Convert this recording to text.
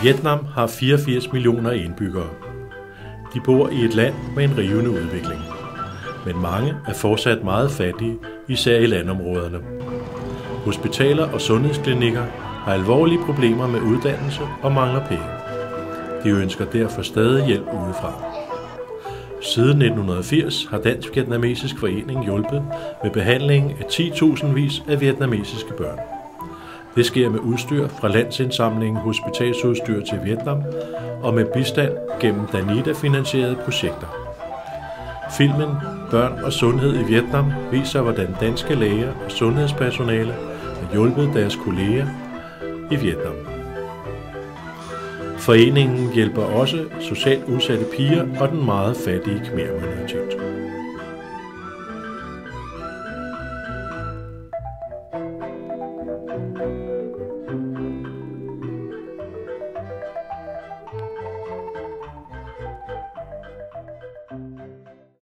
Vietnam har 84 millioner indbyggere. De bor i et land med en rivende udvikling. Men mange er fortsat meget fattige, især i landområderne. Hospitaler og sundhedsklinikker har alvorlige problemer med uddannelse og mangler penge. De ønsker derfor stadig hjælp udefra. Siden 1980 har Dansk Vietnamesisk Forening hjulpet med behandlingen af 10.000vis af vietnamesiske børn. Det sker med udstyr fra Landsindsamlingen Hospitalsudstyr til Vietnam og med bistand gennem Danida-finansierede projekter. Filmen Børn og sundhed i Vietnam viser, hvordan danske læger og sundhedspersonale har hjulpet deres kolleger i Vietnam. Foreningen hjælper også socialt udsatte piger og den meget fattige khmer-minoritet.